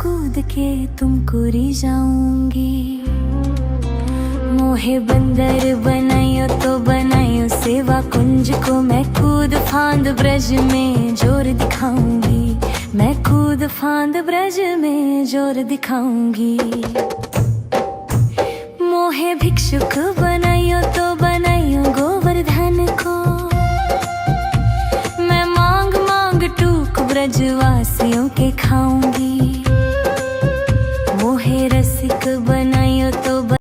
कूद के तुमको रिझाऊंगी। मोहे बंदर बनाइयो तो बनाइयो सेवा कुंज को, मैं कूद फांद ब्रज में जोर दिखाऊंगी। मैं कूद फांद ब्रज में जोर दिखाऊंगी। मोहे भिक्षुक बनाइयो तो बनाइयो गोवर्धन को, मैं मांग मांग टूक ब्रजवासियों के खाऊं।